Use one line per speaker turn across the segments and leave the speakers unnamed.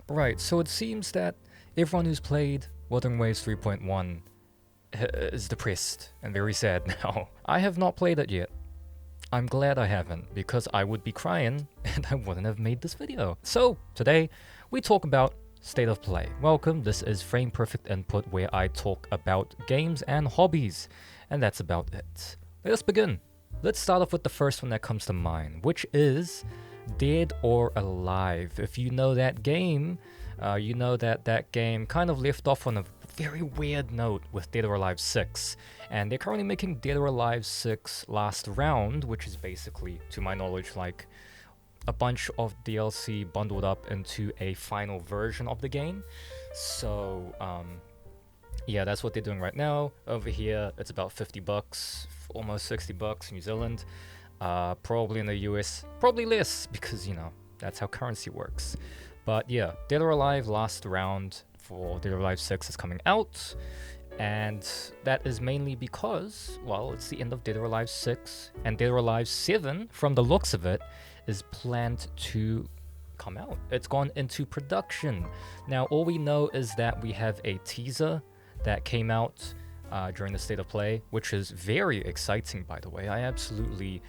Right, so it seems that everyone who's played Wuthering Waves 3.1 is depressed and very sad now. I have not played it yet. I'm glad I haven't, because I would be crying and I wouldn't have made this video. So, today, we talk about State of Play. Welcome, this is Frame Perfect Input, where I talk about games and hobbies, and that's about it. Let us begin. Let's start off with the first one that comes to mind, which is Dead or Alive. If you know that game, you know that that game kind of left off on a very weird note with Dead or Alive 6. And they're currently making Dead or Alive 6 Last Round, which is basically, to my knowledge, like a bunch of DLC bundled up into a final version of the game. So, yeah, that's what they're doing right now. Over here, it's about 50 bucks, almost 60 bucks New Zealand. Probably in the US, probably less, because, you know, that's how currency works. But yeah, Dead or Alive Last Round for Dead or Alive 6 is coming out. And that is mainly because, well, it's the end of Dead or Alive 6, and Dead or Alive 7, from the looks of it, is planned to come out. It's gone into production. Now, all we know is that we have a teaser that came out during the State of Play, which is very exciting, by the way. I absolutely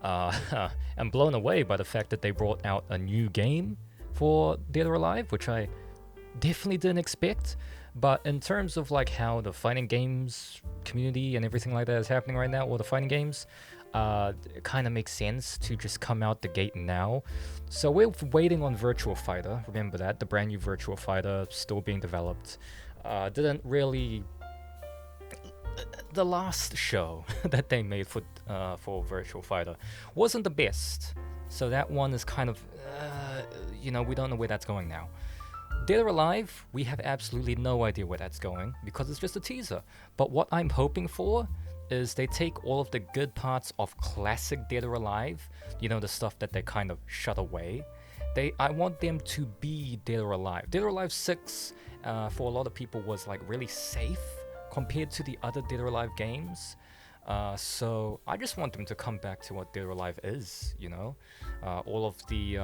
am blown away by the fact that they brought out a new game for Dead or Alive, which I definitely didn't expect. But in terms of like how the fighting games community and everything like that is happening right now, or the fighting games, it kind of makes sense to just come out the gate now. So we're waiting on Virtua Fighter. Remember that, the brand new Virtua Fighter still being developed. Didn't really... The last show that they made for Virtua Fighter wasn't the best. So that one is kind of, you know, we don't know where that's going now. Dead or Alive, we have absolutely no idea where that's going, because it's just a teaser. But what I'm hoping for is they take all of the good parts of classic Dead or Alive, you know, the stuff that they kind of shut away. I want them to be Dead or Alive. Dead or Alive 6, for a lot of people, was like really safe compared to the other Dead or Alive games. So I just want them to come back to what Dead or Alive is, you know? All of the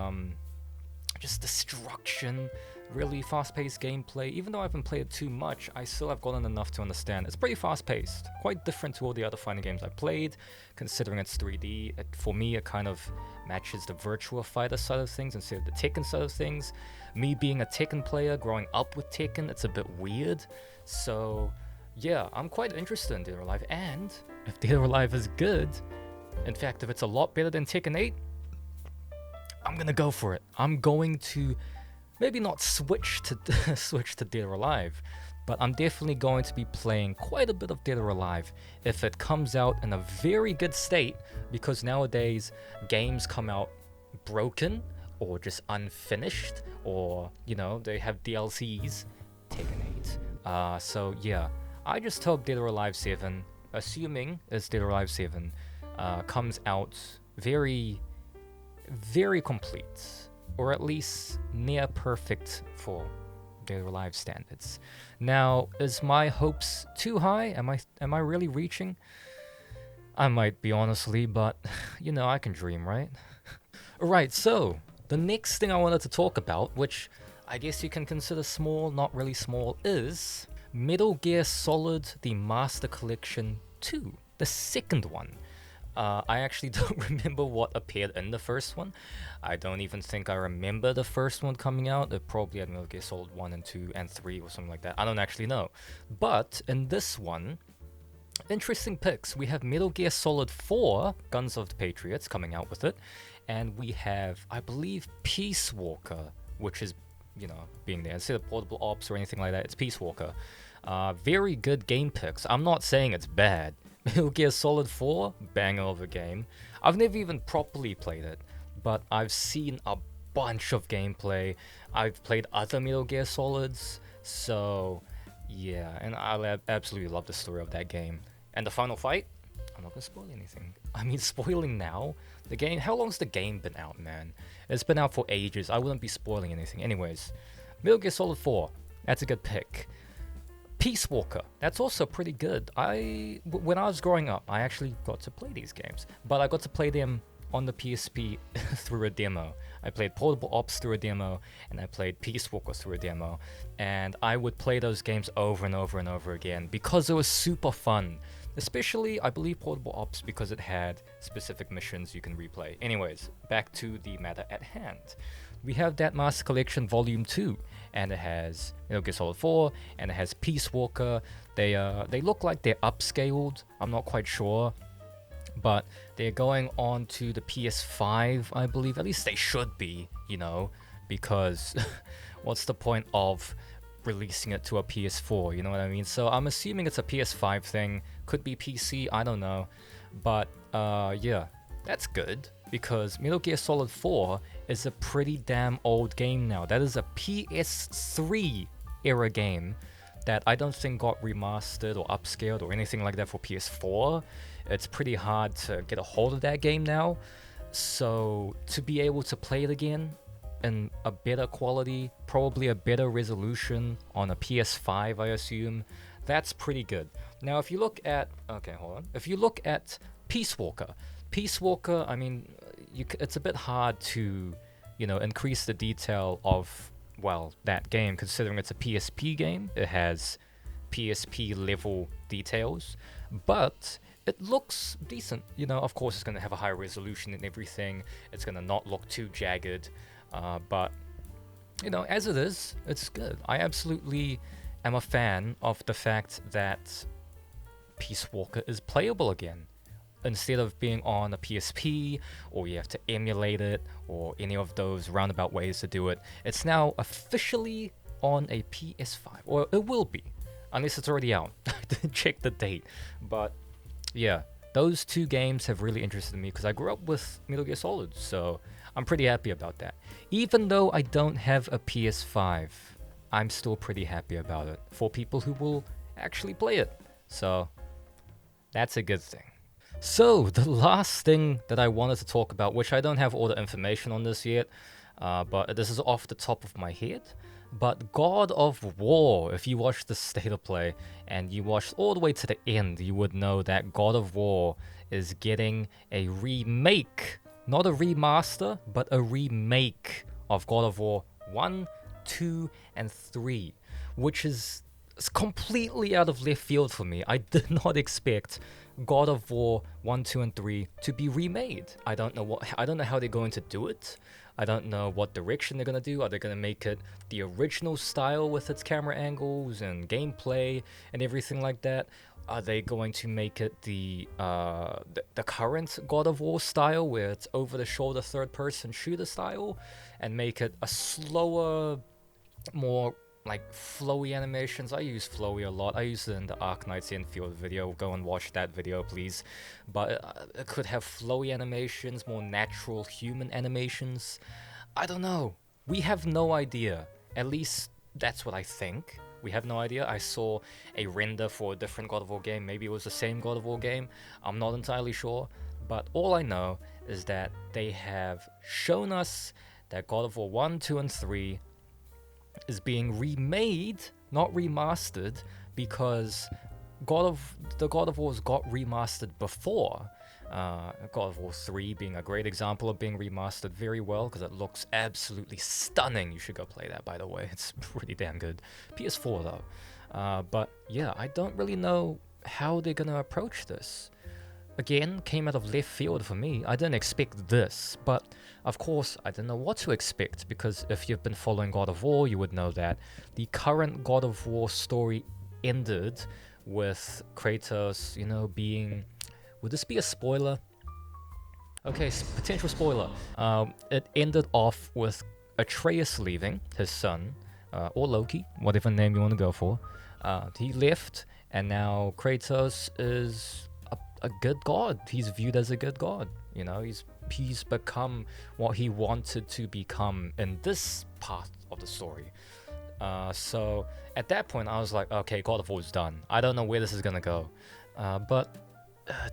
just destruction, really fast-paced gameplay. Even though I haven't played it too much, I still have gotten enough to understand. It's pretty fast-paced, quite different to all the other fighting games I played, considering it's 3D. For me, it kind of matches the Virtua Fighter side of things instead of the Tekken side of things. Me being a Tekken player, growing up with Tekken, it's a bit weird. So yeah, I'm quite interested in Dead or Alive, and if Dead or Alive is good, in fact, if it's a lot better than Tekken 8, I'm gonna go for it. I'm going to maybe not switch to switch to Dead or Alive, but I'm definitely going to be playing quite a bit of Dead or Alive if it comes out in a very good state, because nowadays games come out broken or just unfinished, or, you know, they have DLCs. Tekken 8. So yeah, I just hope Dead or Alive 7, assuming it's Dead or Alive 7, comes out very, very complete, or at least near perfect for Dead or Alive standards. Now, is my hopes too high? Am I really reaching? I might be, honestly, but you know, I can dream, right? Alright, so the next thing I wanted to talk about, which I guess you can consider small, not really small, is Metal Gear Solid: The Master Collection 2, the second one. I actually don't remember what appeared in the first one. I don't even think I remember the first one coming out. It probably had Metal Gear Solid 1 and 2 and 3 or something like that. I don't actually know. But in this one, interesting picks. We have Metal Gear Solid 4, Guns of the Patriots, coming out with it. And we have, I believe, Peace Walker, which is, you know, being there. Instead of Portable Ops or anything like that, it's Peace Walker. Very good game picks. I'm not saying it's bad. Metal Gear Solid 4, banger of a game. I've never even properly played it, but I've seen a bunch of gameplay. I've played other Metal Gear Solids, so yeah, and I absolutely love the story of that game. And the final fight? I'm not gonna spoil anything. I mean, spoiling now? The game, how long's the game been out, man? It's been out for ages. I wouldn't be spoiling anything. Anyways, Metal Gear Solid 4, that's a good pick. Peace Walker, that's also pretty good. When I was growing up, I actually got to play these games, but I got to play them on the PSP through a demo. I played Portable Ops through a demo, and I played Peace Walker through a demo. And I would play those games over and over and over again because it was super fun. Especially, I believe, Portable Ops because it had specific missions you can replay. Anyways, back to the matter at hand. We have that Master Collection Volume 2, and it has Metal Gear Solid 4, and it has Peace Walker. They look like they're upscaled. I'm not quite sure, but they're going on to the PS5, I believe. At least they should be, you know, because what's the point of releasing it to a PS4, you know what I mean? So I'm assuming it's a PS5 thing, could be PC, I don't know. But yeah, that's good, because Metal Gear Solid 4 is a pretty damn old game now. That is a PS3 era game that I don't think got remastered or upscaled or anything like that for PS4. It's pretty hard to get a hold of that game now. So to be able to play it again in a better quality, probably a better resolution on a PS5, I assume, that's pretty good. Now, if you look at... Okay, hold on. If you look at Peace Walker, I mean, it's a bit hard to, you know, increase the detail of, well, that game, considering it's a PSP game. It has PSP level details, but it looks decent. You know, of course, it's going to have a higher resolution and everything. It's going to not look too jagged. But, you know, as it is, it's good. I absolutely am a fan of the fact that Peace Walker is playable again. Instead of being on a PSP, or you have to emulate it, or any of those roundabout ways to do it, it's now officially on a PS5. Or it will be, unless it's already out. I didn't check the date. But, yeah, those two games have really interested me, because I grew up with Metal Gear Solid, so I'm pretty happy about that. Even though I don't have a PS5, I'm still pretty happy about it, for people who will actually play it. So, that's a good thing. So, the last thing that I wanted to talk about, which I don't have all the information on this yet, but this is off the top of my head, but God of War, if you watched the State of Play, and you watched all the way to the end, you would know that God of War is getting a remake. Not a remaster, but a remake of God of War 1, 2, and 3, which is completely out of left field for me. I did not expect God of War 1, 2, and 3 to be remade. I don't know how they're going to do it. I don't know what direction they're going to do. Are they going to make it the original style with its camera angles and gameplay and everything like that? Are they going to make it the current God of War style, where it's over-the-shoulder third-person shooter style, and make it a slower, more like flowy animations? I use flowy a lot. I use it in the Ark Knights Infield video. Go and watch that video, please. But it could have flowy animations, more natural human animations. I don't know. We have no idea. At least that's what I think. We have no idea. I saw a render for a different God of War game. Maybe it was the same God of War game. I'm not entirely sure. But all I know is that they have shown us that God of War 1, 2, and 3 is being remade, not remastered, because the God of Wars got remastered before. God of War 3 being a great example of being remastered very well, because it looks absolutely stunning. You should go play that, by the way. It's pretty damn good. PS4 though. But yeah, I don't really know how they're gonna approach this. Again, came out of left field for me. I didn't expect this, but of course I didn't know what to expect, because if you've been following God of War, you would know that the current God of War story ended with Kratos, you know, being... Would this be a spoiler? Okay, potential spoiler. It ended off with Atreus leaving, his son, or Loki, whatever name you want to go for. He left, and now Kratos is a good god. He's viewed as a good god. You know, he's become what he wanted to become in this part of the story. So at that point, I was like, okay, God of War is done. I don't know where this is gonna go, but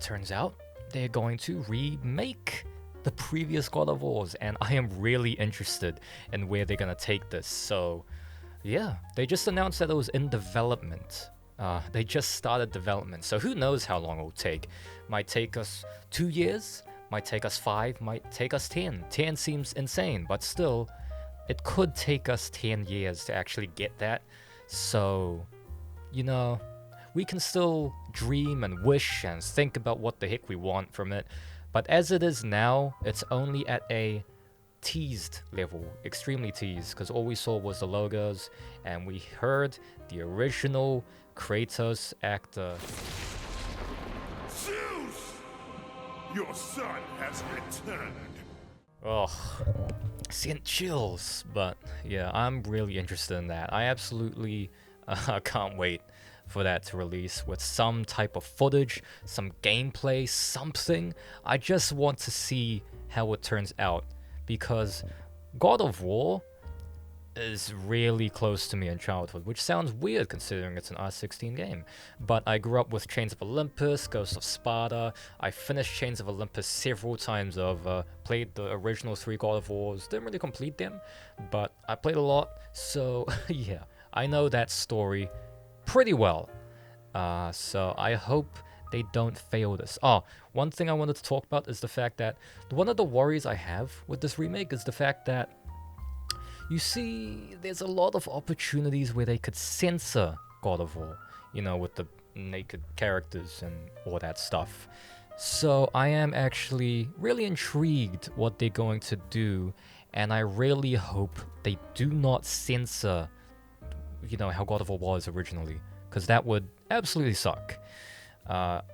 turns out they're going to remake the previous God of Wars, and I am really interested in where they're gonna take this. So yeah, they just announced that it was in development. They just started development, so who knows how long it will take. Might take us 2 years, might take us 5, might take us 10. 10 seems insane, but still, it could take us 10 years to actually get that. So, you know, we can still dream and wish and think about what the heck we want from it. But as it is now, it's only at a teased level, extremely teased, because all we saw was the logos, and we heard the original Kratos actor.
Zeus! Your son has returned.
Ugh, sent chills. But yeah, I'm really interested in that. I absolutely can't wait for that to release with some type of footage, some gameplay, something. I just want to see how it turns out, because God of War is really close to me in childhood, which sounds weird considering it's an R16 game. But I grew up with Chains of Olympus, Ghost of Sparta. I finished Chains of Olympus several times over, played the original 3 God of Wars, didn't really complete them, but I played a lot, so yeah, I know that story pretty well. So I hope they don't fail this. Oh, one thing I wanted to talk about is the fact that one of the worries I have with this remake is the fact that, you see, there's a lot of opportunities where they could censor God of War, you know, with the naked characters and all that stuff. So I am actually really intrigued what they're going to do, and I really hope they do not censor, you know, how God of War was originally, because that would absolutely suck.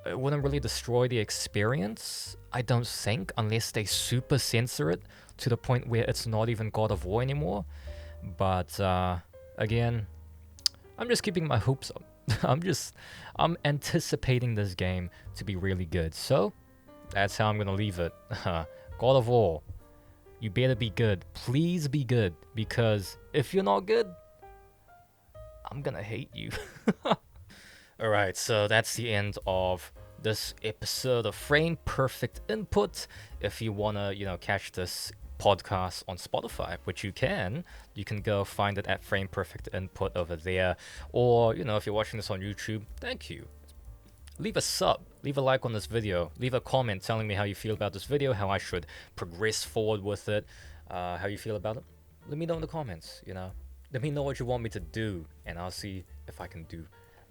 It wouldn't really destroy the experience, I don't think, unless they super censor it to the point where it's not even God of War anymore. But again, I'm just keeping my hopes up. I'm anticipating this game to be really good. So that's how I'm gonna leave it. God of War, you better be good. Please be good, because if you're not good, I'm gonna hate you. Alright, so that's the end of this episode of Frame Perfect Input. If you wanna, you know, catch this podcast on Spotify, which you can go find it at Frame Perfect Input over there. Or, you know, if you're watching this on YouTube, thank you. Leave a sub, leave a like on this video, leave a comment telling me how you feel about this video, how I should progress forward with it, how you feel about it. Let me know in the comments, you know. Let me know what you want me to do, and I'll see if I can do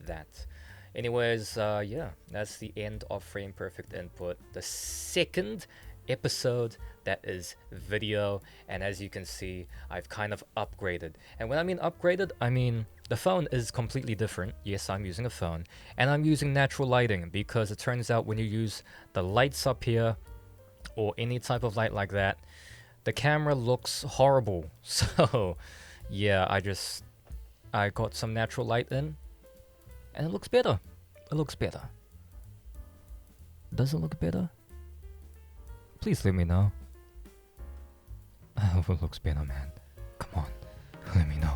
that. Anyways, yeah, that's the end of Frame Perfect Input, the second episode that is video. And as you can see, I've kind of upgraded. And when I mean upgraded, I mean the phone is completely different. Yes, I'm using a phone, and I'm using natural lighting, because it turns out when you use the lights up here or any type of light like that, the camera looks horrible. So yeah, I got some natural light in, and it looks better. It looks better. Does it look better? Please let me know. I hope it looks better, man. Come on, let me know.